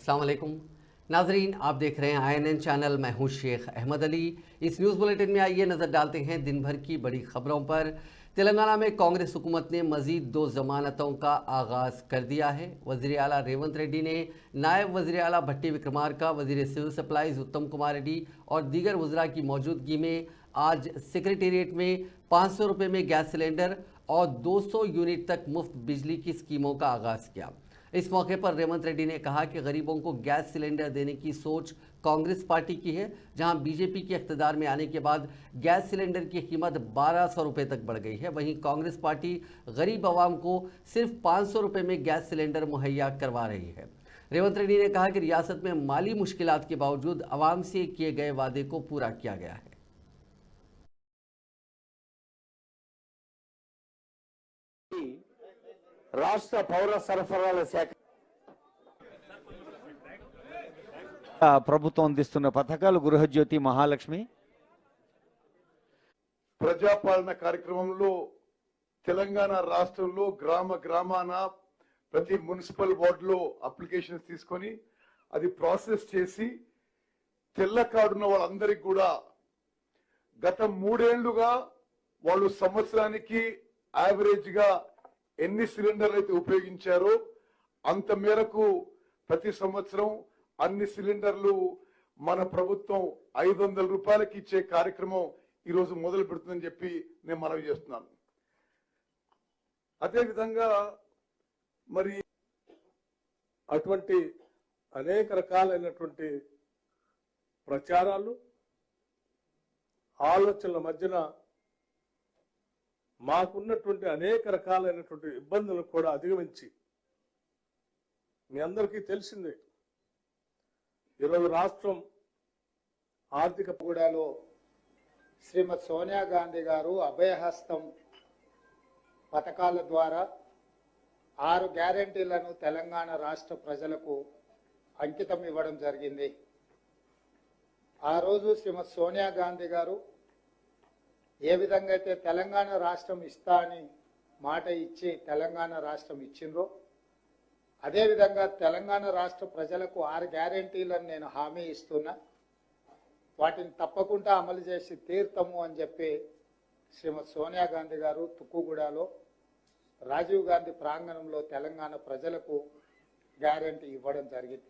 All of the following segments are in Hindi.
अस्सलाम वालेकुम नाजरीन, आप देख रहे हैं INN चैनल। मैं हूं शेख अहमद अली। इस न्यूज़ बुलेटिन में आइए नज़र डालते हैं दिन भर की बड़ी खबरों पर। तेलंगाना में कांग्रेस हुकूमत ने मजीद 2 जमानतों का आगाज़ कर दिया है। वज़ीर आला रेवंत रेड्डी ने नायब वज़ीर आला भट्टी विक्रमार्का, वज़ीर सिविल सप्लाईज उत्तम कुमार रेड्डी और दीगर वज़रा की मौजूदगी में आज सेक्रेटेरिएट में 500 रुपये में गैस सिलेंडर और 200 यूनिट तक मुफ्त बिजली की स्कीमों का आगाज़ किया। इस मौके पर रेवंत रेड्डी ने कहा कि गरीबों को गैस सिलेंडर देने की सोच कांग्रेस पार्टी की है, जहां बीजेपी के इख्तिदार में आने के बाद गैस सिलेंडर की कीमत 1200 रुपये तक बढ़ गई है। वहीं कांग्रेस पार्टी गरीब आवाम को सिर्फ 500 रुपये में गैस सिलेंडर मुहैया करवा रही है। रेवंत रेड्डी ने कहा कि रियासत में माली मुश्किलात के बावजूद आवाम से किए गए वादे को पूरा किया गया है। రాష్ట్ర పౌర సరఫరాల శాఖ ప్రభుత్వం అందిస్తున్న పథకాలు గృహజ్యోతి, మహాలక్ష్మి. ప్రజాపాలన కార్యక్రమంలో తెలంగాణ రాష్ట్రంలో గ్రామ గ్రామాన ప్రతి మున్సిపల్ వార్డులో అప్లికేషన్స్ తీసుకొని అది ప్రాసెస్ చేసి తెల్ల కార్డున్న వాళ్ళందరికీ కూడా గత 3 ఏళ్లుగా వాళ్ళు సంవత్సరానికి యావరేజ్ గా ఎన్ని సిలిండర్లు అయితే ఉపయోగించారో అంత మేరకు ప్రతి సంవత్సరం అన్ని సిలిండర్లు మన ప్రభుత్వం 500 రూపాయలకి ఇచ్చే కార్యక్రమం ఈ రోజు మొదలు పెడుతుందని చెప్పి నేను మనవి చేస్తున్నాను. అదే విధంగా మరి అటువంటి అనేక రకాలైనటువంటి ప్రచారాలు ఆలోచనల మధ్యన మాకున్నటువంటి అనేక రకాలైనటువంటి ఇబ్బందులను కూడా అధిగమించి మీ అందరికీ తెలిసిందే ఈరోజు రాష్ట్రం ఆర్థిక గూడలో శ్రీమతి సోనియా గాంధీ గారు అభయహస్తం పథకాల ద్వారా 6 గ్యారెంటీలను తెలంగాణ రాష్ట్ర ప్రజలకు అంకితం ఇవ్వడం జరిగింది. ఆ రోజు శ్రీమతి సోనియా గాంధీ గారు ఏ విధంగా అయితే తెలంగాణ రాష్ట్రం ఇస్తా అని మాట ఇచ్చి తెలంగాణ రాష్ట్రం ఇచ్చిండ్రో అదేవిధంగా తెలంగాణ రాష్ట్ర ప్రజలకు 6 గ్యారెంటీలను నేను హామీ ఇస్తున్నా, వాటిని తప్పకుండా అమలు చేసి తీర్తాము అని చెప్పి శ్రీమతి సోనియా గాంధీ గారు తుక్కుగూడలో రాజీవ్ గాంధీ ప్రాంగణంలో తెలంగాణ ప్రజలకు గ్యారెంటీ ఇవ్వడం జరిగింది.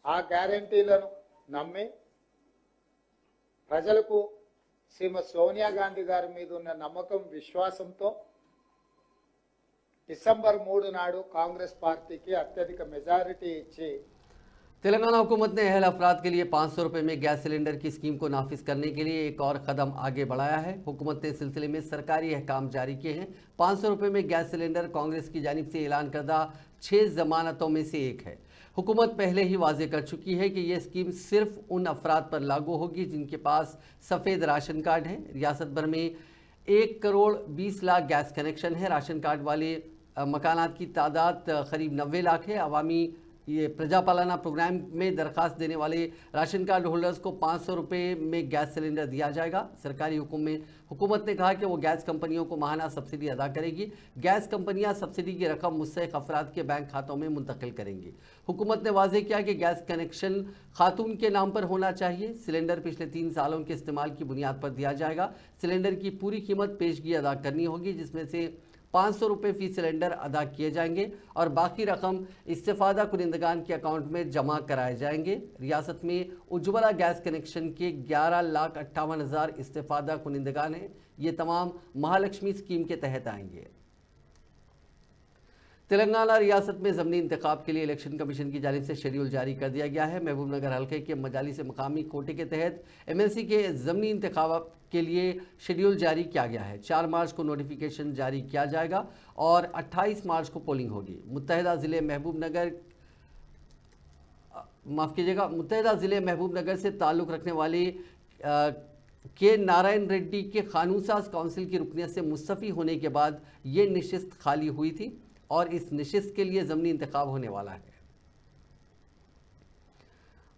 ఆ గ్యారెంటీలను నమ్మి ప్రజలకు శ్రీమతి సోనియా గాంధీ గారి మీద ఉన్న నమ్మకం, విశ్వాసంతో డిసెంబర్ 3 నాడు కాంగ్రెస్ పార్టీకి అత్యధిక మెజారిటీ ఇచ్చి तेलंगाना हुकूमत ने अहल अफराद के लिए 500 रुपये में गैस सिलेंडर की स्कीम को नाफिज करने के लिए एक और कदम आगे बढ़ाया है। हुकूमत ने इस सिलसिले में सरकारी अहकाम जारी किए हैं। 500 रुपये में गैस सिलेंडर कांग्रेस की जानिब से ऐलान करदा 6 जमानतों में से एक है। हुकूमत पहले ही वाजे कर चुकी है कि यह स्कीम सिर्फ उन अफराद पर लागू होगी जिनके पास सफ़ेद राशन कार्ड है। रियासत भर में 1 करोड़ 20 लाख गैस कनेक्शन है। राशन कार्ड वाले मकानात की तादाद करीब 90 लाख है। अवामी ये प्रजापालना प्रोग्राम में दरखास्त देने वाले राशन कार्ड होल्डर्स को 500 रुपये में गैस सिलेंडर दिया जाएगा। सरकारी हुक्म में हुकूमत ने कहा कि वो गैस कंपनियों को माहाना सब्सिडी अदा करेगी। गैस कंपनियां सब्सिडी की रकम मुस्तहिक अफराद के बैंक खातों में मुंतकिल करेंगी। हुकूमत ने वाजे किया कि गैस कनेक्शन खातून के नाम पर होना चाहिए। सिलेंडर पिछले 3 सालों के इस्तेमाल की बुनियाद पर दिया जाएगा। सिलेंडर की पूरी कीमत पेशगी अदा करनी होगी, जिसमें से 500 रुपये फी सिलेंडर अदा किए जाएंगे और बाकी रकम इस्तेफादा कुनिंदगान के अकाउंट में जमा कराए जाएंगे। रियासत में उज्ज्वला गैस कनेक्शन के 11,58,000 इस्तेफादा कुनिंदगान हैं। ये तमाम महालक्ष्मी स्कीम के तहत आएंगे। तेलंगाना रियासत में ज़मीनी इंतखाब के लिए इलेक्शन कमीशन की जानिब से शेड्यूल जारी कर दिया गया है। महबूबनगर हल्के के मजालिस मकामी कोटे के तहत MLC के ज़मीनी इंतखाब के लिए शेड्यूल जारी किया गया है। 4 मार्च को नोटिफिकेशन जारी किया जाएगा और 28 मार्च को पोलिंग होगी। मुत्तहिदा ज़िले महबूबनगर से ताल्लुक़ रखने वाले के नारायण रेड्डी के खानूसाज काउंसिल की रुकनियत से मुस्तफ़ी होने के बाद ये नशिस्त खाली हुई थी और इस नशिस्त के लिए ज़मीनी इंतखाब होने वाला है।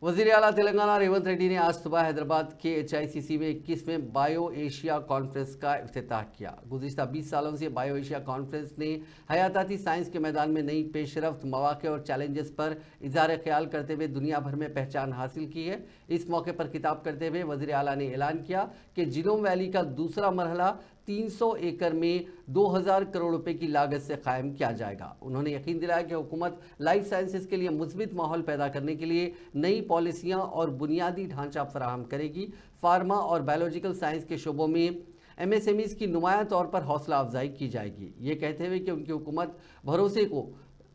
वज़ीर आला तेलंगाना रेवंत रेड्डी ने आज सुबह हैदराबाद के HICC में 21वें बायो एशिया कॉन्फ्रेंस का इफ्तिताह किया। गुज़िश्ता 20 सालों से बायो एशिया कॉन्फ्रेंस ने हयाताती साइंस के मैदान में नई पेशरफ्त, मौक़े और चैलेंजेस पर इज़हार ख्याल करते हुए दुनिया भर में पहचान हासिल की है। इस मौके पर खिताब करते हुए वज़ीर आला ने ऐलान किया कि जीनोम वैली का दूसरा मरहला 300 एकड़ में 2000 करोड़ रुपए की लागत से कायम किया जाएगा। उन्होंने यकीन दिलाया कि हुकूमत लाइफ साइंसेज के लिए मुस्बित माहौल पैदा करने के लिए नई पॉलिसियां और बुनियादी ढांचा फराहम करेगी। फार्मा और बायोलॉजिकल साइंस के शोबों में MSMEs की नुमाया तौर पर हौसला अफजाई की जाएगी। ये कहते हुए कि उनकी हुकूमत भरोसे को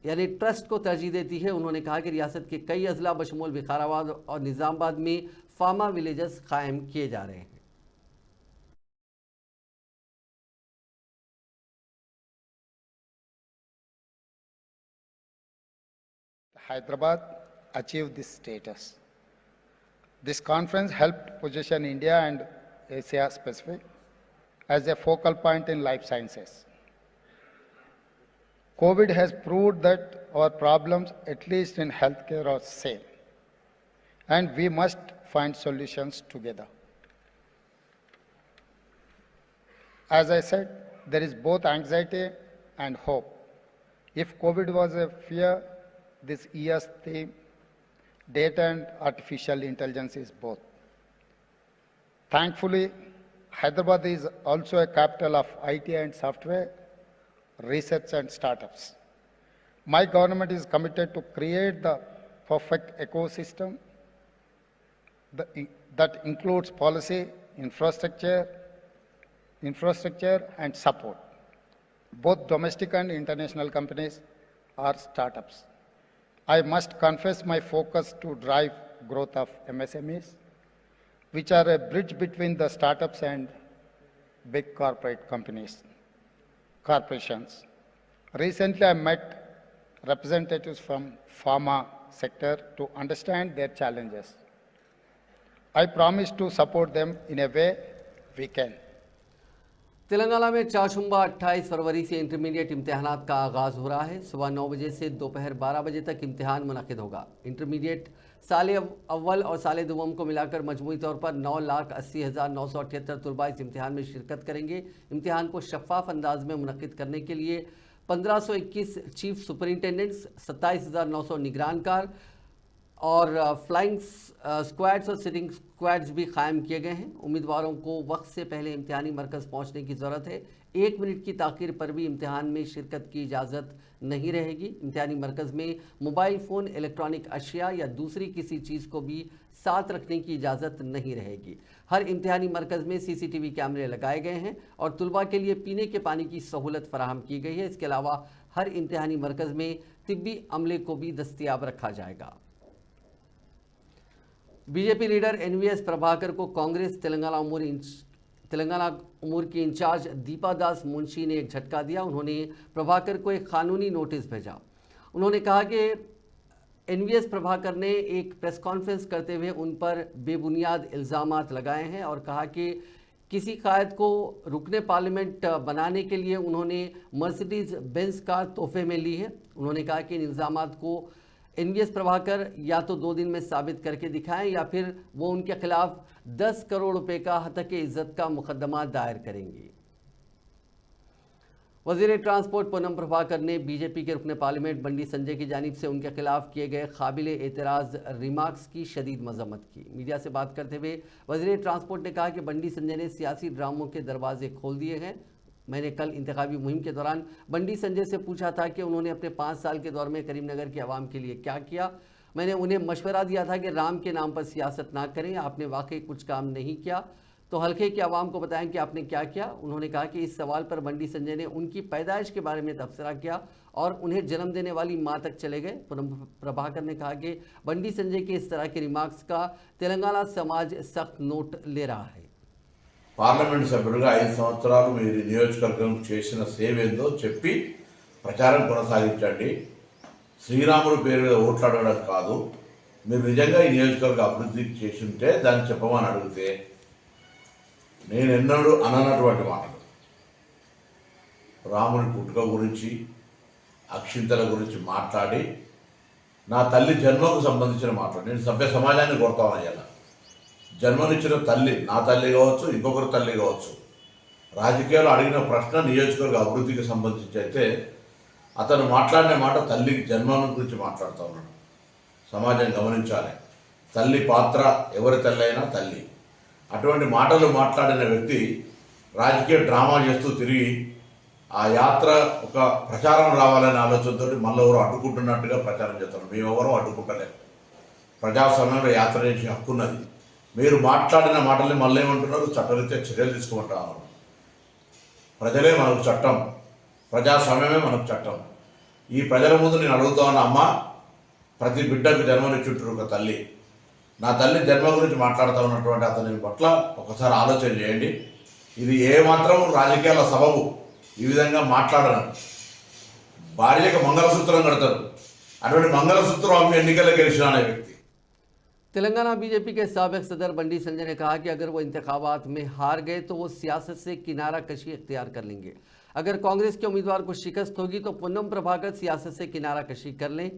यानी ट्रस्ट को तरजीह देती है, उन्होंने कहा कि रियासत के कई अजला बशमूल विकाराबाद और निज़ामाबाद में फार्मा विलेजेस कायम किए जा रहे हैं। Hyderabad achieved this status. This conference helped position India and Asia Pacific as a focal point in life sciences. COVID has proved that our problems, at least in healthcare, are same, and we must find solutions together. As I said, there is both anxiety and hope. If COVID was a fear, this year's theme, data and artificial intelligence, is both. Thankfully, Hyderabad is also a capital of IT and software, research and startups. My government is committed to create the perfect ecosystem that includes policy, infrastructure and support. Both domestic and international companies are startups. I must confess my focus to drive growth of MSMEs, which are a bridge between the startups and big corporations. Recently, I met representatives from pharma sector to understand their challenges. I promise to support them in a way we can. Telangana में चाशुम्बा 28 फरवरी से इंटरमीडिएट इम्तिहानात का आगाज़ हो रहा है। सुबह 9 बजे से दोपहर 12 बजे तक इम्तिहान मुनक़िद होगा। इंटरमीडिएट साल अव्वल और साल दुवम को मिलाकर मजमूई तौर पर 9,80,978 तलबा इस इम्तिहान में शिरकत करेंगे। इम्तिहान को शफाफ अंदाज में मुनक़िद करने के लिए 1521 चीफ सुपरिंटेंडेंट्स, 27,900 निगरानकार और फ्लाइंग स्क्वाड्स और सिटिंग स्क्वाड्स भी कायम किए गए हैं। उम्मीदवारों को वक्त से पहले इम्तिहानी मरकज़ पहुंचने की ज़रूरत है। 1 मिनट की ताख़ीर पर भी इम्तिहान में शिरकत की इजाज़त नहीं रहेगी। इम्तिहानी मरकज़ में मोबाइल फ़ोन, इलेक्ट्रॉनिक अशिया या दूसरी किसी चीज़ को भी साथ रखने की इजाज़त नहीं रहेगी। हर इम्तिहानी मरकज़ में CCTV कैमरे लगाए गए हैं और तलबा के लिए पीने के पानी की सहूलत फराहम की गई है। इसके अलावा हर इम्तिहानी मरकज़ में तिब्बी अमले को भी दस्तियाब रखा जाएगा। बीजेपी लीडर NVS प्रभाकर को कांग्रेस तेलंगाना उमूर की इंचार्ज दीपा दास मुंशी ने एक झटका दिया। उन्होंने प्रभाकर को एक कानूनी नोटिस भेजा। उन्होंने कहा कि NVS प्रभाकर ने एक प्रेस कॉन्फ्रेंस करते हुए उन पर बेबुनियाद इल्ज़ामात लगाए हैं और कहा कि किसी कायद को रुकने पार्लियामेंट बनाने के लिए उन्होंने मर्सिडीज़ बेंज कार तोहफे में ली है। उन्होंने कहा कि इन इल्ज़ामात को NVS प्रभाकर या तो 2 दिन में साबित करके दिखाएं या फिर वो उनके खिलाफ 10 करोड़ रुपए का हतके इज्जत का मुकदमा दायर करेंगे। वजीर ट्रांसपोर्ट पूनम प्रभाकर ने बीजेपी के रुकने पार्लियामेंट बंडी संजय की जानिब से उनके खिलाफ किए गए काबिल एतराज़ रिमार्क्स की शदीद मजम्मत की। मीडिया से बात करते हुए वजीर ट्रांसपोर्ट ने कहा कि बंडी संजय ने सियासी ड्रामों के दरवाजे खोल दिए हैं। मैंने कल इंतखाबी मुहिम के दौरान बंडी संजय से पूछा था कि उन्होंने अपने 5 साल के दौर में करीमनगर के अवाम के लिए क्या किया। मैंने उन्हें मशवरा दिया था कि राम के नाम पर सियासत ना करें, आपने वाकई कुछ काम नहीं किया तो हल्के के अवाम को बताएं कि आपने क्या किया। उन्होंने कहा कि इस सवाल पर बंडी संजय ने उनकी पैदाइश के बारे में तबसरा किया और उन्हें जन्म देने वाली माँ तक चले गए। पूनम प्रभाकर ने कहा कि बंडी संजय के इस तरह के रिमार्क्स का तेलंगाना समाज सख्त नोट ले रहा है। పార్లమెంట్ సభ్యులుగా 5 సంవత్సరాలు మీరు నియోజకవర్గం చేసిన సేవ ఏందో చెప్పి ప్రచారం కొనసాగించండి। శ్రీరాముడు పేరు మీద ఓట్లాడడం కాదు, మీరు నిజంగా ఈ నియోజకవర్గ అభివృద్ధి చేసి ఉంటే దాన్ని చెప్పమని అడిగితే నేను ఎన్నడూ అననటువంటి మాటలు రాముని పుట్టుక గురించి అక్షింతల గురించి మాట్లాడి నా తల్లి జన్మకు సంబంధించిన మాటలు నేను సభ్య సమాజాన్ని కోరుతాను. అయ్యాల జన్మనిచ్చిన తల్లి, నా తల్లి కావచ్చు, ఇంకొకరి తల్లి కావచ్చు, రాజకీయాలు అడిగిన ప్రశ్న నియోజకవర్గ అభివృద్ధికి సంబంధించి అయితే అతను మాట్లాడిన మాట తల్లికి జన్మం గురించి మాట్లాడుతూ ఉన్నాడు. సమాజం గమనించాలి. తల్లి పాత్ర, ఎవరి తల్లి అయినా తల్లి. అటువంటి మాటలు మాట్లాడిన వ్యక్తి రాజకీయ డ్రామా చేస్తూ తిరిగి ఆ యాత్ర ఒక ప్రచారం రావాలనే ఆలోచనతో మళ్ళీ ఎవరు అడ్డుకుంటున్నట్టుగా ప్రచారం చేస్తారు. మేమెవరూ అడ్డుకుంటలేము. ప్రజాస్వామ్యంలో యాత్ర చేసే హక్కున్నది. మీరు మాట్లాడిన మాటల్ని మళ్ళీ ఏమంటున్నారు? చట్టరీత్యా చర్యలు తీసుకుంటారు. ప్రజలే మనకు చట్టం, ప్రజాస్వామ్యమే మనకు చట్టం. ఈ ప్రజల ముందు నేను అడుగుతా ఉన్న అమ్మ, ప్రతి బిడ్డకు జన్మనిచ్చుంటారు ఒక తల్లి. నా తల్లి జన్మ గురించి మాట్లాడుతూ ఉన్నటువంటి అతని పట్ల ఒకసారి ఆలోచన చేయండి. ఇది ఏమాత్రం రాజకీయాల సబబు ఈ విధంగా మాట్లాడడం. భార్యకు మంగళసూత్రం కడతారు, అటువంటి మంగళసూత్రం అమ్మి ఎన్నికల్లో గెలిచిన అనే వ్యక్తి. तेलंगाना बीजेपी के साबिक सदर बंडी संजय ने कहा कि अगर वो इंतखाबात में हार गए तो वो सियासत से किनारा कशी इख्तियार कर लेंगे। अगर कांग्रेस के उम्मीदवार को शिकस्त होगी तो पूनम प्रभाकर सियासत से किनारा कशी कर लें।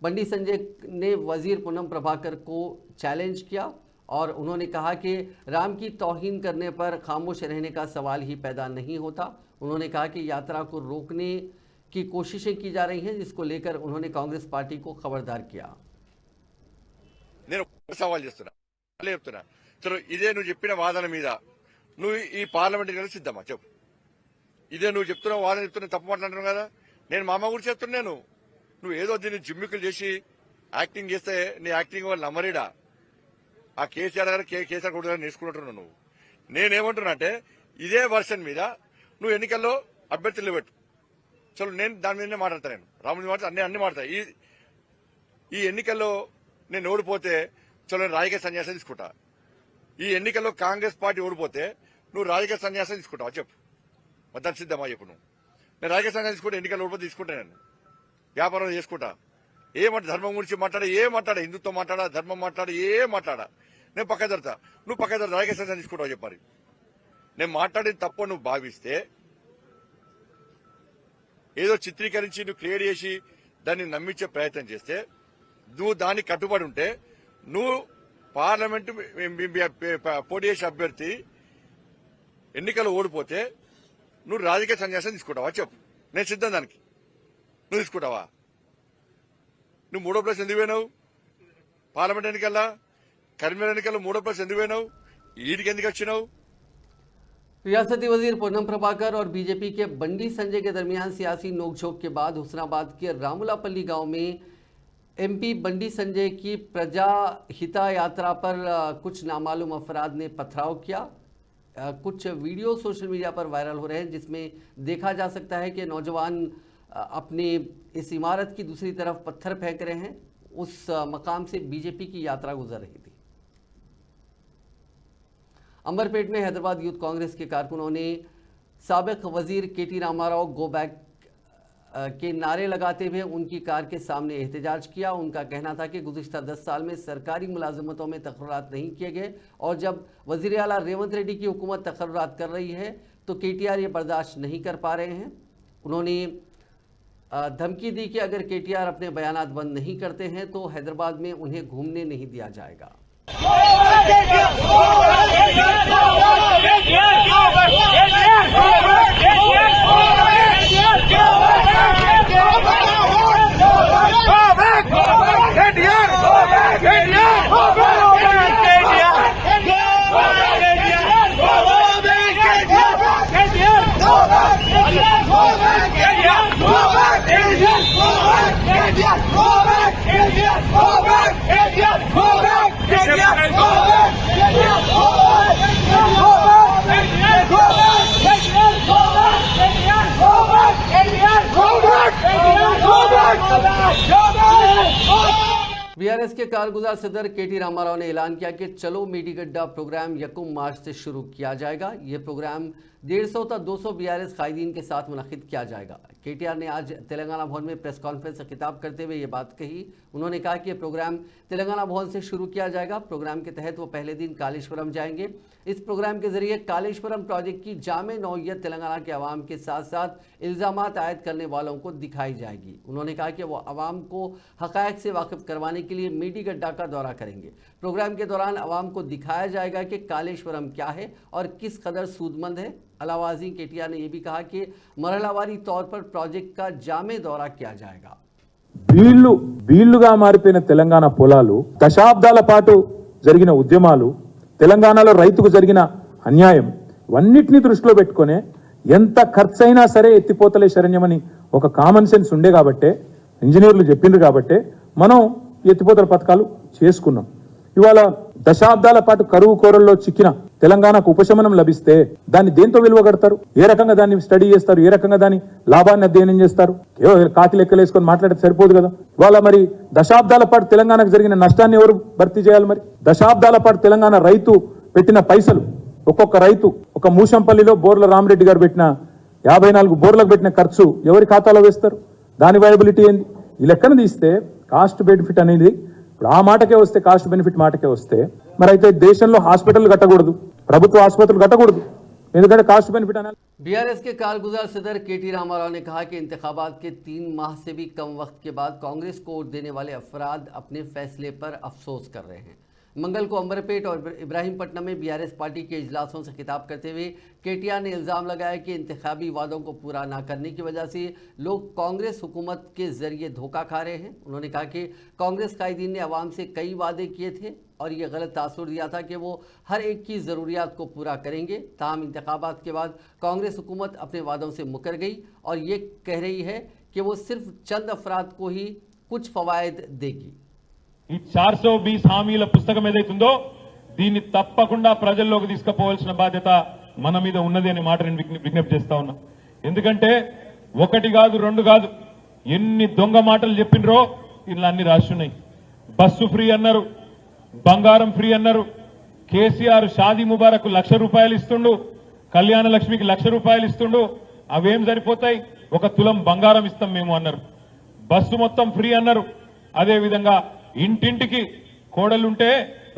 बंडी संजय ने वजीर पूनम प्रभाकर को चैलेंज किया और उन्होंने कहा कि राम की तौहीन करने पर खामोश रहने का सवाल ही पैदा नहीं होता। उन्होंने कहा कि यात्रा को रोकने की कोशिशें की जा रही हैं, जिसको लेकर उन्होंने कांग्रेस पार्टी को खबरदार किया। నేను సవాల్ చేస్తున్నా, మళ్ళీ చెప్తున్నా, చలో ఇదే నువ్వు చెప్పిన వాదన మీద నువ్వు ఈ పార్లమెంట్ కలిసి సిద్ధమా చెప్పు. ఇదే నువ్వు చెప్తున్న వాదన చెప్తున్నా, తప్పు మాట్లాడుతున్నావు కదా. నేను మా అమ్మ గురించి చెప్తున్నాను. నువ్వు ఏదో దీన్ని జిమ్మికులు చేసి యాక్టింగ్ చేస్తే నీ యాక్టింగ్ వాళ్ళు నమ్మరీడా. ఆ కేసీఆర్ గారు కేసీఆర్ కొడుకు నేర్చుకుంటున్నావు నువ్వు. నేనేమంటున్నా అంటే ఇదే వర్షన్ మీద నువ్వు ఎన్నికల్లో అభ్యర్థులు పెట్టు. చలో నేను దాని మీదనే మాట్లాడతా. నేను రాముడి మాట అన్ని మాట్లాడతా. ఈ ఎన్నికల్లో నేను ఓడిపోతే చలో నేను రాజకీయ సన్యాసం తీసుకుంటా. ఈ ఎన్నికల్లో కాంగ్రెస్ పార్టీ ఓడిపోతే నువ్వు రాజకీయ సన్యాసం తీసుకుంటావా చెప్పు. మొత్తం సిద్ధమా చెప్పు. నువ్వు నేను రాజకీయ సన్యాసం తీసుకుంటే ఎన్నికల్లో ఓడిపోతే తీసుకుంటా. నేను వ్యాపారం చేసుకుంటా. ఏమంటే ధర్మం గురించి మాట్లాడా, హిందుత్వం మాట్లాడా, ధర్మం మాట్లాడా, మాట్లాడా, నేను పక్క జరుగుతా. నువ్వు పక్క జరుగుతా, రాజకీయ సన్యాసం తీసుకుంటావు చెప్పాలి. నేను మాట్లాడిన తప్పు నువ్వు భావిస్తే ఏదో చిత్రీకరించి నువ్వు క్రియేట్ చేసి దాన్ని నమ్మించే ప్రయత్నం చేస్తే, నువ్వు దానికి కట్టుబడి ఉంటే, నువ్వు పార్లమెంటు పోటీ చేసే అభ్యర్థి ఎన్నికలు ఓడిపోతే నువ్వు రాజకీయ సన్యాసం తీసుకుంటావా చెప్పు. నేను సిద్ధం దానికి. నువ్వు తీసుకుంటావా? నువ్వు 3వ ప్లేస్ ఎందుకు పోయినావు? పార్లమెంట్ ఎన్నికల్లా కరీంనగర్ ఎన్నికల్లో 3వ ప్లేస్ ఎందుకు పోయినావు? ఈడికి ఎందుకు వచ్చినావు? रियासती वजीर पूनम प्रभाकर और बीजेपी के बंडी संजय के दरमियान सियासी नोकझोंक के बाद हुस्नाबाद के रामुलापल्ली गांव में एमपी बंडी संजय की प्रजा हिता यात्रा पर कुछ नामालूम अफराद ने पथराव किया। कुछ वीडियो सोशल मीडिया पर वायरल हो रहे हैं, जिसमें देखा जा सकता है कि नौजवान अपने इस इमारत की दूसरी तरफ पत्थर फेंक रहे हैं। उस मकाम से बीजेपी की यात्रा गुजर रही थी। अंबरपेट में हैदराबाद यूथ कांग्रेस के कारकुनों ने साबिक वजीर केटी रामाराव गो बैक के नारे लगाते हुए उनकी कार के सामने एहतजाज किया। उनका कहना था कि गुज़िश्ता 10 साल में सरकारी मुलाजमतों में तकर्रुरात नहीं किए गए और जब वज़ीर आला रेवंत रेड्डी की हुकूमत तकर्रुरात कर रही है तो केटीआर ये बर्दाश्त नहीं कर पा रहे हैं। उन्होंने धमकी दी कि अगर केटीआर अपने बयानात बंद नहीं करते हैं तो हैदराबाद में उन्हें घूमने नहीं दिया जाएगा। बीआरएस के कारगुजार सदर केटी रामाराव ने ऐलान किया कि चलो मेडीगड्ढा प्रोग्राम 1 मार्च से शुरू किया जाएगा। ये प्रोग्राम 150 तक 200 बीआरएस कायदीन के साथ मुनक्किद किया जाएगा। केटीआर ने आज तेलंगाना भवन में प्रेस कॉन्फ्रेंस से खिताब करते हुए ये बात कही। उन्होंने कहा कि ये प्रोग्राम तेलंगाना भवन से शुरू किया जाएगा। प्रोग्राम के तहत वो पहले दिन कालेश्वरम जाएंगे। इस प्रोग्राम के जरिए कालेश्वरम प्रोजेक्ट की जामे नौइयत तेलंगाना के अवाम के साथ साथ इल्जामात आयद करने वालों को दिखाई जाएगी। उन्होंने कहा कि वो अवाम को हकायक से वाकिफ करवाने के लिए मेडीगड्डा का दौरा करेंगे। प्रोग्राम के दौरान अवाम को दिखाया जाएगा कि कालेश्वरम क्या है और किस कदर सूदमंद है। अलावाजी केटीआर ने यह भी कहा कि मरहलावारी तौर पर प्रोजेक्ट का जामे दौरा किया जाएगा। బీళ్లుగా మారిపోయిన తెలంగాణ పొలాలు, దశాబ్దాల పాటు జరిగిన ఉద్యమాలు, తెలంగాణలో రైతుకు జరిగిన అన్యాయం వన్నిటిని దృష్టిలో పెట్టుకొని ఎంత ఖర్చైనా సరే ఎత్తిపోతలే శరణ్యమని ఒక కామన్ సెన్స్ ఉండే కాబట్టే ఇంజనీర్లు చెప్పిండ్రు కాబట్టే మనం ఎత్తిపోతల పథకాలు చేసుకున్నాం। ఇవాళ దశాబ్దాల పాటు కరువు కోరల్లో చిక్కిన తెలంగాణకు ఉపశమనం లభిస్తే దాన్ని దేంతో విలువగడతారు? ఏ రకంగా దాన్ని స్టడీ చేస్తారు? ఏ రకంగా దాని లాభాన్ని అధ్యయనం చేస్తారు? కాకి లెక్కలేసుకొని మాట్లాడితే సరిపోదు కదా। ఇవాళ మరి దశాబ్దాల పాటు తెలంగాణకు జరిగిన నష్టాన్ని ఎవరు భర్తీ చేయాలి? మరి దశాబ్దాల పాటు తెలంగాణ రైతు పెట్టిన పైసలు, ఒక్కొక్క రైతు ఒక మూషంపల్లిలో బోర్ల రామరెడ్డి గారు పెట్టిన 54 బోర్లకు పెట్టిన ఖర్చు ఎవరి ఖాతాలో వేస్తారు? దాని వయబిలిటీ ఏంది? ఈ లెక్కను తీస్తే కాస్ట్ బెనిఫిట్ అనేది ఇప్పుడు ఆ మాటకే వస్తే, కాస్ట్ బెనిఫిట్ మాటకే వస్తే మరి అయితే దేశంలో హాస్పిటల్ కట్టకూడదు, ప్రభుత్వ ఆసుపత్రులు కట్టకూడదు, ఎందుకంటే కాస్ట్ బెనిఫిట్ అనాలి। बीआरएस के कारगुजार सदर केटी रामाराव ने कहा कि इंतखाबात के 3 माह से भी कम वक्त के बाद कांग्रेस को वोट देने वाले अफराद अपने फैसले पर अफसोस कर रहे हैं। मंगल को अंबरपेट और इब्राहिमपट्टनम में बीआरएस पार्टी के इजलासों से खिताब करते हुए केटीआर ने इल्ज़ाम लगाया कि इंतखाबी वादों को पूरा ना करने की वजह से लोग कांग्रेस हुकूमत के जरिए धोखा खा रहे हैं। उन्होंने कहा कि कांग्रेस कायदीन ने अवाम से कई वादे किए थे और ये गलत तासुर दिया था कि वो हर एक की ज़रूरियात को पूरा करेंगे। ताहम इंतखाबात के बाद कांग्रेस हुकूमत अपने वादों से मुकर गई और ये कह रही है कि वो सिर्फ चंद अफराद को ही कुछ फ़वायद देगी। ఈ 420 హామీల పుస్తకం ఏదైతుందో దీన్ని తప్పకుండా ప్రజల్లోకి తీసుకుపోవాల్సిన బాధ్యత మన మీద ఉన్నది అనే మాట నేను విజ్ఞప్తి చేస్తా ఉన్నా। ఎందుకంటే ఒకటి కాదు, రెండు కాదు, ఎన్ని దొంగ మాటలు చెప్పినరో ఇలా అన్ని రాసి ఉన్నాయి। బస్సు ఫ్రీ అన్నారు, బంగారం ఫ్రీ అన్నారు, కేసీఆర్ షాదీ ముబారక్ ₹1,00,000 ఇస్తుండు, కళ్యాణ లక్ష్మికి ₹1,00,000 ఇస్తుండు, అవేం సరిపోతాయి, 1 తులం బంగారం ఇస్తాం మేము అన్నారు। బస్సు మొత్తం ఫ్రీ అన్నారు। అదే విధంగా ఇంటింటికి కోడలుంటే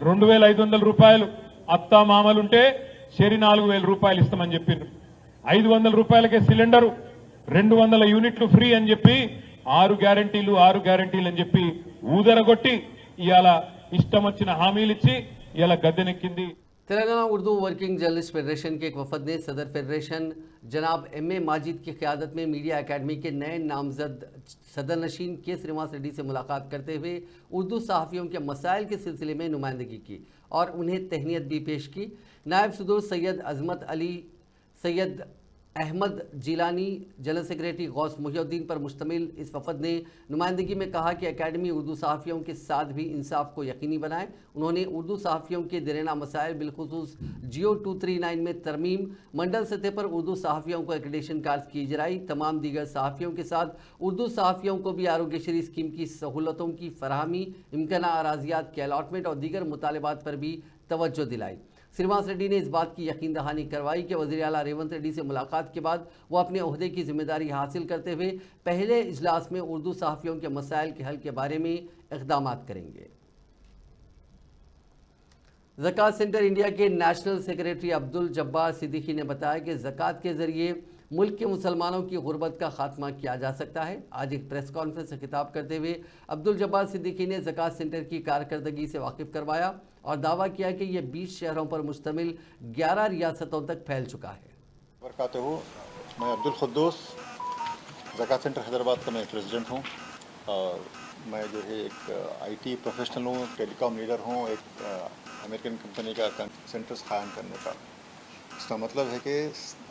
₹2,500, అత్తా మామలుంటే చెరి ₹4,000 ఇస్తామని చెప్పిండ్రు। ₹500కే సిలిండరు, 200 యూనిట్లు ఫ్రీ అని చెప్పి 6 గ్యారంటీలు అని చెప్పి ఊదరగొట్టి ఇవాళ ఇష్టం వచ్చిన హామీలు ఇచ్చి ఇవాళ గద్దెనెక్కింది। Telangana Urdu working journalist federation के एक वफद ने सदर फेडरेशन जनाब M.A. माजिद की क़यादत में मीडिया एकेडमी के नए नामजद सदर नशीन के श्रीनिवास रेड्डी से मुलाकात करते हुए उर्दू सहाफ़ियों के मसाइल के सिलसिले में नुमाइंदगी की और उन्हें तहनीत भी पेश की। नायब सदर सैयद अजमत अली, सैयद अहमद जिलानी, जनरल सेक्रेटरी गौस मुहिउद्दीन पर मुश्तमिल इस वफद ने नुमाइंदगी में कहा कि एकेडमी उर्दू सहाफ़ियों के साथ भी इंसाफ को यकीनी बनाए। उन्होंने उर्दू सहाफ़ियों के दरेना मसाइल बिलखुसूस जियो 239 में तरमीम, मंडल सतह पर उर्दू सहाफ़ियों को एक्रेडिटेशन कार्ड की इजराई, तमाम दीगर सहाफ़ियों के साथ उर्दू सहाफ़ियों को भी आरोग्यश्री स्कीम की सहूलतों की फराहमी, इम्काना अराजियात के अलॉटमेंट और दीगर मुतालबात पर भी तवज्जो दिलाई। श्रीनिवास रेड्डी ने इस बात की यकीन दहानी करवाई कि वज़ीर आला रेवंत रेड्डी से मुलाकात के बाद वो अपने ओहदे की जिम्मेदारी हासिल करते हुए पहले इजलास में उर्दू सहाफ़ियों के मसाइल के हल के बारे में इक़दामात करेंगे। ज़कात सेंटर इंडिया के नेशनल सेक्रेटरी अब्दुल जब्बार सिद्दीकी ने बताया कि ज़कात के ज़रिए मुल्क के मुसलमानों की गुर्बत का खात्मा किया जा सकता है। आज एक प्रेस कॉन्फ्रेंस से खिताब करते हुए अब्दुल जब्बार सिद्दीकी ने ज़कात सेंटर की कारकर्दगी से वाकिफ़ करवाया और दावा किया कि यह 20 शहरों पर मुश्तमिल 11 रियासतों तक फैल चुका है। मैं अब्दुल खुद्दूस, ज़कात सेंटर हैदराबाद का मैं प्रेसिडेंट हूँ और मैं जो है एक IT प्रोफेशनल हूँ, टेलीकॉम लीडर हूँ, एक अमेरिकन कंपनी का सेंटर्स कायम करने का। इसका मतलब है कि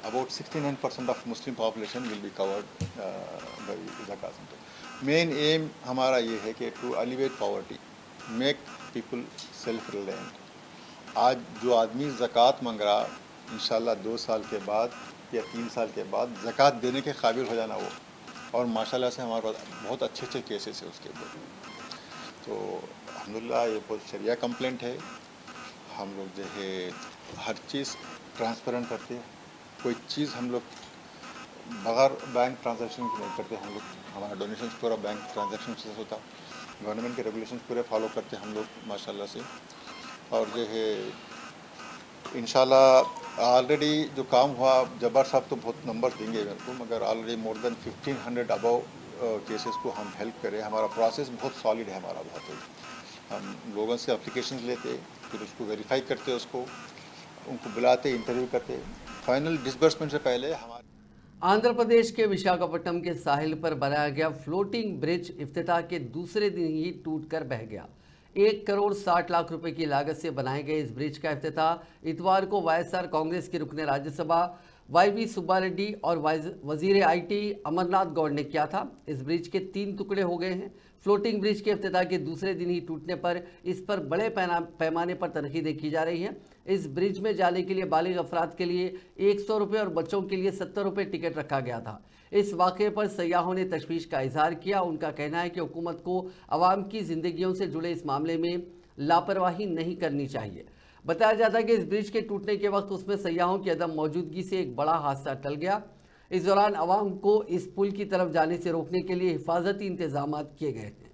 about 69% of Muslim population will be covered by ज़कात सेंटर। मेन एम हमारा ये है कि to elevate poverty, make people self reliant. आज जो आदमी ज़कात मांग रहा, इंशाल्लाह 2 साल के बाद या 3 साल के बाद ज़कात देने के काबिल हो जाना वो, और माशाल्लाह से हमारे पास बहुत अच्छे केसेस है उसके ऊपर। तो अल्हम्दुलिल्लाह ये बहुत शरिया कंप्लेंट है। हम लोग जो है हर चीज़ ट्रांसपेरेंट करते हैं, कोई चीज़ हम लोग बगैर बैंक ट्रांजैक्शन की नहीं करते। हम लोग हमारा डोनेशंस पूरा बैंक ट्रांजैक्शन से होता, गवर्नमेंट के रेगुलेशंस पूरे फॉलो करते हम लोग माशाल्लाह से। और जो है इंशाल्लाह ऑलरेडी जो काम हुआ, जब्बार साहब तो बहुत नंबर देंगे मेरे को, मगर already more than 1500 above cases को हम हेल्प करें। हमारा प्रोसेस बहुत सॉलिड है हमारा, बहुत हम लोगों से एप्लीकेशंस लेते, फिर उसको वेरीफाई करते, उसको उनको बुलाते, इंटरव्यू करते, फाइनल डिसबर्समेंट से पहले हमारे। आंध्र प्रदेश के विशाखापट्टनम के साहिल पर बनाया गया फ्लोटिंग ब्रिज इफ्तिताह के दूसरे दिन ही टूटकर बह गया। 1 करोड़ 60 लाख रुपए की लागत से बनाए गए इस ब्रिज का इफ्तिताह इतवार को वाईएसआर कांग्रेस के रुकने राज्यसभा वाईवी सुब्बा रेड्डी और वजीर आईटी अमरनाथ गौड़ ने किया था। इस ब्रिज के 3 टुकड़े हो गए हैं। फ्लोटिंग ब्रिज के इफ्तिताह के दूसरे दिन ही टूटने पर इस पर बड़े पैमाने पर तनकीदें की जा रही हैं। इस ब्रिज में जाने के लिए बालिग अफराद के लिए 100 रुपये और बच्चों के लिए 70 रुपये टिकट रखा गया था। इस वाक़े पर सयाहों ने तशवीश का इजहार किया। उनका कहना है कि हुकूमत को आवाम की ज़िंदगियों से जुड़े इस मामले में लापरवाही नहीं करनी चाहिए। बताया जाता है कि इस ब्रिज के टूटने के वक्त उसमें सयाहों की अदम मौजूदगी से एक बड़ा हादसा टल गया। इस दौरान आवाम को इस पुल की तरफ जाने से रोकने के लिए हिफाजती इंतजाम किए गए हैं।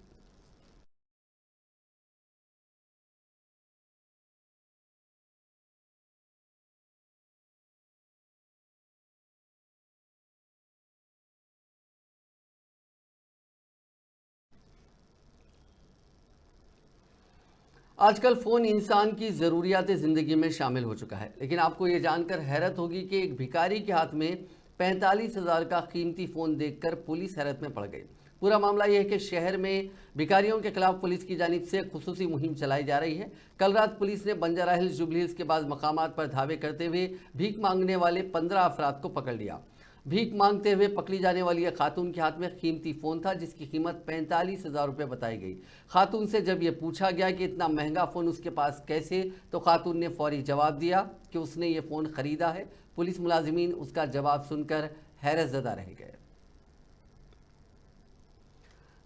आजकल फ़ोन इंसान की ज़रूरियात ज़िंदगी में शामिल हो चुका है, लेकिन आपको ये जानकर हैरत होगी कि एक भिखारी के हाथ में 45,000 का कीमती फ़ोन देखकर पुलिस हैरत में पड़ गई। पूरा मामला यह है कि शहर में भिखारियों के खिलाफ पुलिस की जानिब से खुसूसी मुहिम चलाई जा रही है। कल रात पुलिस ने बंजारा हिल्स, जुबली हिल्स के बाद मकामात पर धावे करते हुए भीख मांगने वाले 15 अफराद को पकड़ लिया। भीख मांगते हुए पकड़ी जाने वाली यह खातून के हाथ में कीमती फ़ोन था जिसकी कीमत 45,000 रुपये बताई गई। खातून से जब यह पूछा गया कि इतना महंगा फ़ोन उसके पास कैसे, तो खातून ने फौरी जवाब दिया कि उसने ये फ़ोन ख़रीदा है। पुलिस मुलाजिमीन उसका जवाब सुनकर हैरत ज़दा रह गए।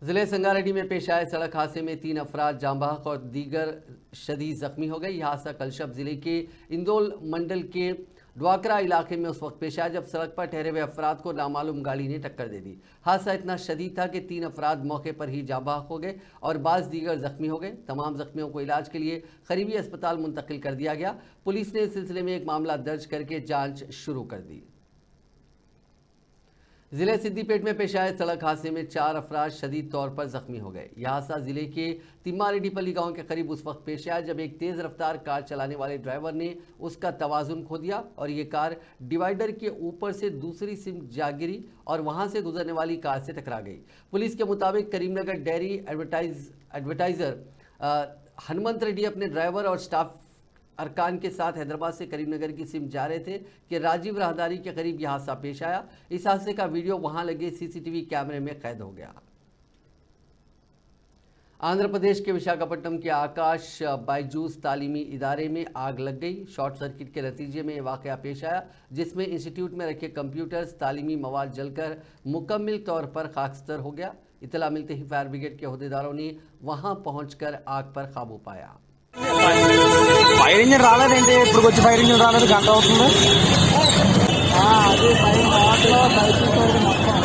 ज़िले संगारेड्डी में पेश आए सड़क हादसे में 3 अफराद जाँ बहक और दीगर शदीद ज़ख्मी हो गए। यह हादसा कल शब ज़िले के इंदौल मंडल के ड्वाकरा इलाके में उस वक्त पेश आया जब सड़क पर ठहरे हुए अफराद को नामालूम गाड़ी ने टक्कर दे दी। हादसा इतना शदीद था कि 3 अफराद मौके पर ही जाँ बहक हो गए और बाज़ दीगर ज़ख्मी हो गए। तमाम ज़ख्मियों को इलाज के लिए करीबी अस्पताल मुंतकिल कर दिया गया। पुलिस ने इस सिलसिले में एक मामला दर्ज करके जाँच शुरू कर दी। ज़िले सिद्दीपेट में पेश आए सड़क हादसे में 4 अफराद शदीद तौर पर जख्मी हो गए। यह हादसा ज़िले के तिम्मारेड्डीपल्ली गांव के करीब उस वक्त पेश आया जब एक तेज़ रफ्तार कार चलाने वाले ड्राइवर ने उसका तवाज़ुन खो दिया और ये कार डिवाइडर के ऊपर से दूसरी सिम जा गिरी और वहां से गुजरने वाली कार से टकरा गई। पुलिस के मुताबिक करीमनगर डेयरी एडवर्टाइज़र हनुमंत रेड्डी अपने ड्राइवर और स्टाफ अरकान के साथ हैदराबाद से करीमनगर की सिम जा रहे थे कि राजीव राहदारी के करीब यह हादसा पेश आया। इस हादसे का वीडियो वहां लगे सीसीटीवी कैमरे में कैद हो गया। आंध्र प्रदेश के विशाखापट्टनम के आकाश बायजूस तालीमी इदारे में आग लग गई। शॉर्ट सर्किट के नतीजे में यह वाकया पेश आया जिसमें इंस्टीट्यूट में रखे कंप्यूटर्स, तालीमी मवाद जलकर मुकम्मल तौर पर खाकस्तर हो गया। इतला मिलते ही फायर ब्रिगेड के अहदेदारों ने वहां पहुंचकर आग पर काबू पाया। ఫైర్ ఇంజిన్ రాలేదేంటి? ఇప్పుడు వచ్చి ఫైర్ ఇంజిన్ రాలేదు, గంట అవుతుంది. అది ఫైర్ వాటిలో బయట మొత్తం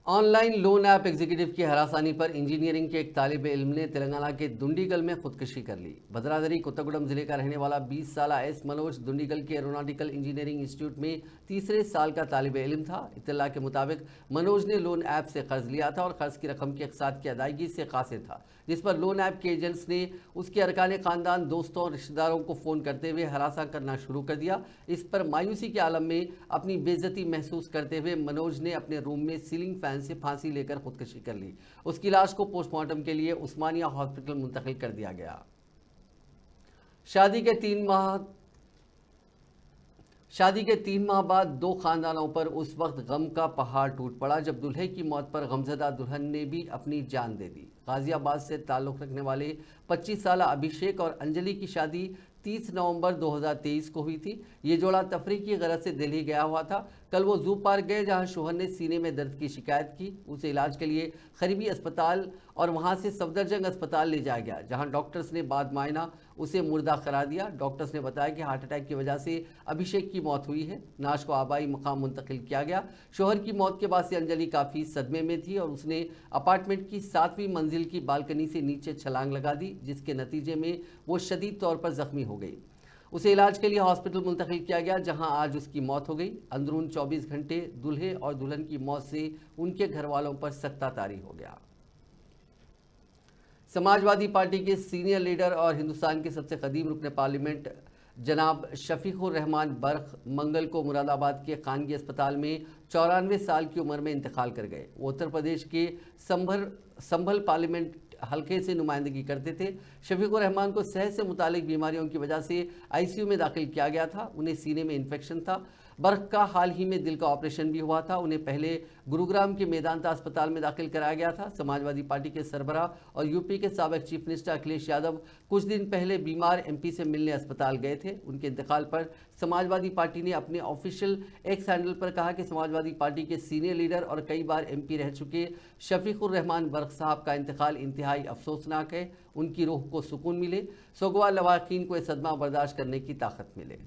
ऑनलाइन लोन ऐप एग्जीक्यूटिव की हरासानी पर इंजीनियरिंग के एक तालिब इल्म ने तेलंगाना के दुंडीगल में खुदकुशी कर ली। भद्रादरी कोत्तगुडम जिले का रहने वाला 20 साल एस मनोज दुंडीगल के एरोनॉटिकल इंजीनियरिंग इंस्टीट्यूट में तीसरे साल का तालिब इल्म था। इत्तला के मुताबिक मनोज ने लोन ऐप से कर्ज लिया था और कर्ज की रकम की अक़सात की अदायगी से कासिर था, जिस पर लोन ऐप के एजेंट्स ने उसके अरकान ख़ानदान, दोस्तों और रिश्तेदारों को फ़ोन करते हुए हरासा करना शुरू कर दिया। इस पर मायूसी के आलम में अपनी बेइज्जती महसूस करते हुए मनोज ने अपने रूम में सीलिंग फैन से फांसी लेकर खुदकुशी कर ली। उसकी लाश को पोस्टमार्टम के लिए उस्मानिया हॉस्पिटल मुंतकिल कर दिया गया। शादी के 3 माह बाद 2 खानदानों पर उस वक्त गम का पहाड़ टूट पड़ा जब दुल्हे की मौत पर गमजदा दुल्हन ने भी अपनी जान दे दी। गाजियाबाद से ताल्लुक़ रखने वाले 25 साल अभिषेक और अंजलि की शादी 30 नवंबर 2023 को हुई थी। ये जोड़ा तफरीह की गरज से दिल्ली गया हुआ था। कल वो जू पार्क गए जहां शोहर ने सीने में दर्द की शिकायत की। उसे इलाज के लिए करीबी अस्पताल और वहां से सफदरजंग अस्पताल ले जाया गया, जहां डॉक्टर्स ने बाद मायना उसे मुर्दा करार दिया। डॉक्टर्स ने बताया कि हार्ट अटैक की वजह से अभिषेक की मौत हुई है। नाश को आबाई मकाम मुंतकिल किया गया। शोहर की मौत के बाद से अंजलि काफ़ी सदमे में थी और उसने अपार्टमेंट की 7वीं मंजिल की बालकनी से नीचे छलांग लगा दी, जिसके नतीजे में वो शदीद तौर पर जख्मी हो गई। उसे इलाज के लिए हॉस्पिटल मुंतकिल किया गया, जहां आज उसकी मौत हो गई। अंदरून 24 घंटे दूल्हे और दुल्हन की मौत से उनके घर वालों पर सख्ता तारी हो गया। समाजवादी पार्टी के सीनियर लीडर और हिंदुस्तान के सबसे कदीम रुकन पार्लियामेंट जनाब शफीकुर रहमान बर्क मंगल को मुरादाबाद के खानगी अस्पताल में 94 साल की उम्र में इंतकाल कर गए। वो उत्तर प्रदेश के संभल पार्लियामेंट हल्के से नुमाइंदगी करते थे। शफीकुर रहमान को सेहत से मुतालिक बीमारियों की वजह से आईसीयू में दाखिल किया गया था। उन्हें सीने में इन्फेक्शन था। बर्क का हाल ही में दिल का ऑपरेशन भी हुआ था। उन्हें पहले गुरुग्राम के मेदांता अस्पताल में दाखिल कराया गया था। समाजवादी पार्टी के सरबराह और यूपी के साबिक चीफ मिनिस्टर अखिलेश यादव कुछ दिन पहले बीमार एमपी से मिलने अस्पताल गए थे। उनके इंतकाल पर समाजवादी पार्टी ने अपने ऑफिशियल एक्स हैंडल पर कहा कि समाजवादी पार्टी के सीनियर लीडर और कई बार एमपी रह चुके शफीकुर रहमान बर्क साहब का इंतकाल इंतहाई अफसोसनाक है। उनकी रूह को सुकून मिले, सोगवार लवाकिन को यह सदमा बर्दाश्त करने की ताकत मिले।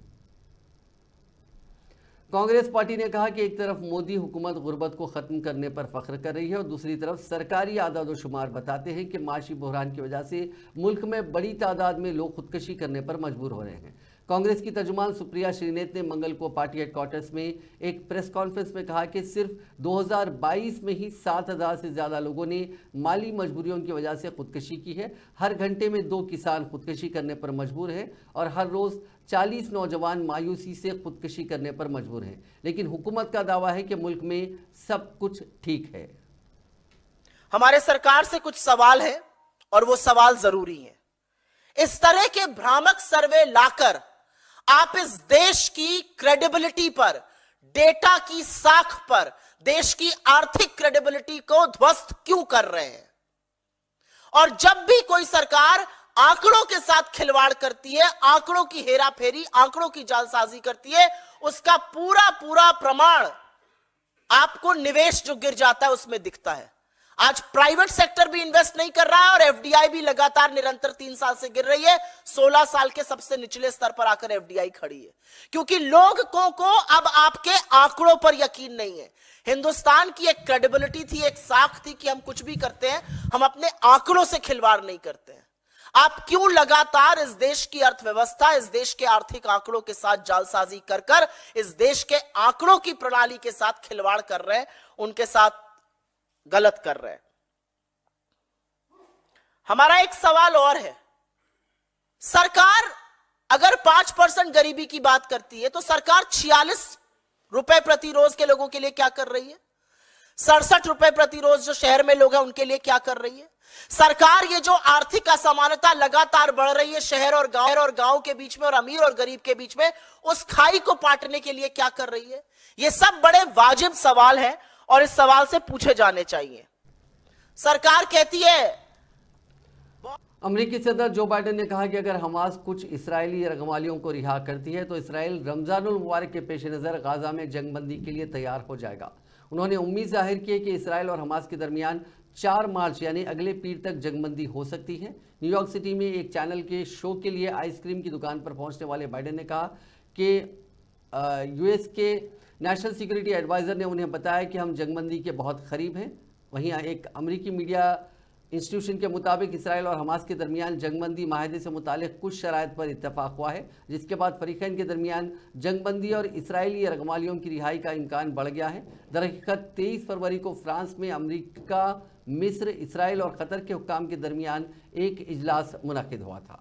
कांग्रेस पार्टी ने कहा कि एक तरफ मोदी हुकूमत गुर्बत को ख़त्म करने पर फख्र कर रही है और दूसरी तरफ सरकारी आदाद व शुमार बताते हैं कि माशी बहरान की वजह से मुल्क में बड़ी तादाद में लोग खुदकशी करने पर मजबूर हो रहे हैं। कांग्रेस की तर्जुमान सुप्रिया श्रीनेत ने मंगल को पार्टी हेडक्वार्टर्स में एक प्रेस कॉन्फ्रेंस में कहा कि सिर्फ 2022 में ही 7,000 से ज़्यादा लोगों ने माली मजबूरियों की वजह से खुदकशी की है। हर घंटे में 2 किसान खुदकशी करने पर मजबूर हैं और हर रोज़ 40 नौजवान मायूसी से खुदकशी करने पर मजबूर हैं। लेकिन हुकूमत का दावा है कि मुल्क में सब कुछ ठीक है। हमारे सरकार से कुछ सवाल है और वो सवाल जरूरी है। इस तरह के भ्रामक सर्वे लाकर आप इस देश की क्रेडिबिलिटी पर, डेटा की साख पर देश की आर्थिक क्रेडिबिलिटी को ध्वस्त क्यों कर रहे हैं? और जब भी कोई सरकार आंकड़ों के साथ खिलवाड़ करती है, आंकड़ों की हेराफेरी, आंकड़ों की जालसाजी करती है, उसका पूरा पूरा प्रमाण आपको निवेश जो गिर जाता है उसमें दिखता है। आज प्राइवेट सेक्टर भी इन्वेस्ट नहीं कर रहा है और एफडीआई भी लगातार निरंतर 3 साल से गिर रही है। 16 साल के सबसे निचले स्तर पर आकर एफडीआई खड़ी है, क्योंकि लोगों को अब आपके आंकड़ों पर यकीन नहीं है। हिंदुस्तान की एक क्रेडिबिलिटी थी, एक साख थी कि हम कुछ भी करते हैं, हम अपने आंकड़ों से खिलवाड़ नहीं करते हैं। आप क्यों लगातार इस देश की अर्थव्यवस्था, इस देश के आर्थिक आंकड़ों के साथ जालसाजी कर कर इस देश के आंकड़ों की प्रणाली के साथ खिलवाड़ कर रहे हैं, उनके साथ गलत कर रहे हैं? हमारा एक सवाल और है। सरकार अगर 5% गरीबी की बात करती है तो सरकार 46 रुपए प्रति रोज के लोगों के लिए क्या कर रही है? 67 रुपए प्रति रोज जो शहर में लोग हैं उनके लिए क्या कर रही है? सरकार ये जो आर्थिक असमानता लगातार बढ़ रही है शहर और गांव के बीच में और अमीर और गरीब के बीच में, उस खाई को पाटने के लिए क्या कर रही है? ये सब बड़े वाजिब सवाल हैं और इस सवाल से पूछे जाने चाहिए। सरकार कहती है, अमेरिकी सदर जो बाइडेन ने कहा कि अगर हमास कुछ इस्राएली रंगमालियों को रिहा करती है तो इसराइल रमजानुल मुबारक के पेश नज़र गाजा में जंगबंदी के लिए तैयार हो जाएगा। उन्होंने उम्मीद जाहिर की है कि इसराइल और हमास के दरमियान 4 मार्च यानी अगले पीर तक जंगबंदी हो सकती है। न्यूयॉर्क सिटी में एक चैनल के शो के लिए आइसक्रीम की दुकान पर पहुंचने वाले बाइडेन ने कहा कि यूएस के नेशनल सिक्योरिटी एडवाइज़र ने उन्हें बताया कि हम जंगबंदी के बहुत करीब हैं। वहीं एक अमेरिकी मीडिया इंस्टीट्यूशन के मुताबिक इसराइल और हमास के दरमियान जंगबंदी माहदे से मुतालिक कुछ शराइत पर इत्तफाक हुआ है, जिसके बाद फरीकैन के दरमियान जंगबंदी और इसराइली रंगमालियों की रिहाई का इम्कान बढ़ गया है। दरहकीकत 23 फरवरी को फ्रांस में अमेरिका, मिस्र, इसराइल और कतर के हुक्काम के दरमियान एक इजलास मुनक़िद हुआ था।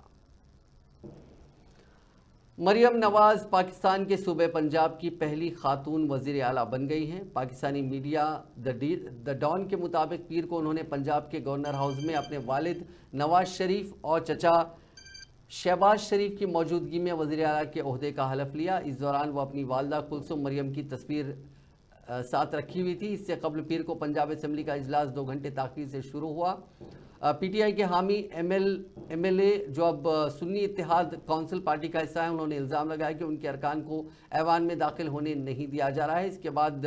मरियम नवाज पाकिस्तान के सूबे पंजाब की पहली खातून वज़ीर आला बन गई हैं। पाकिस्तानी मीडिया द डॉन के मुताबिक पीर को उन्होंने पंजाब के गवर्नर हाउस में अपने वालिद नवाज शरीफ और चचा शहबाज शरीफ की मौजूदगी में वज़ीर आला के ओहदे का हलफ लिया। इस दौरान वो अपनी वालदा कुलसुम मरियम की तस्वीर साथ रखी हुई थी। इससे कबल पीर को पंजाब असम्बली का इजलास 2 घंटे ताख़ीर से शुरू हुआ। पीटीआई के हामी एमएलए जो अब सुन्नी इत्तेहाद काउंसिल पार्टी का हिस्सा है, उन्होंने इल्ज़ाम लगाया कि उनके अरकान को ऐवान में दाखिल होने नहीं दिया जा रहा है। इसके बाद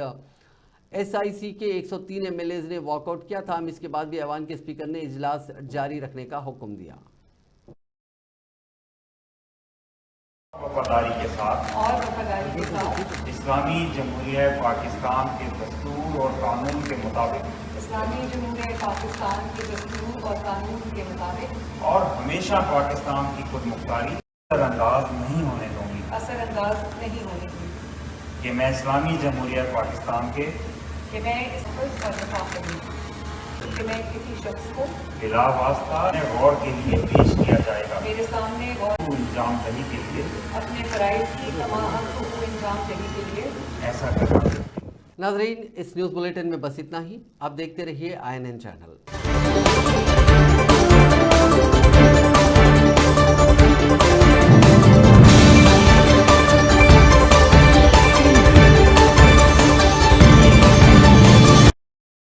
एसआईसी के 103 एमएलएज ने वॉकआउट किया था। इसके बाद भी ऐवान के स्पीकर ने इजलास जारी रखने का हुक्म दिया। वफादारी के साथ इस्लामी जमहूरिया पाकिस्तान के दस्तूर और कानून के मुताबिक और हमेशा पाकिस्तान की खुदमुख्तारी असरअंदाज नहीं होने दूंगी कि मैं इस्लामी जमहूरिया पाकिस्तान के किसी शख्स को बिला वास्ता गौर के लिए पेश किया जाएगा। मेरे सामने इंजाम दही के लिए अपने फराइज की तमाम को इंजाम दही के लिए ऐसा करना। नाजरीन, इस न्यूज़ बुलेटिन में बस इतना ही। आप देखते रहिए INN चैनल।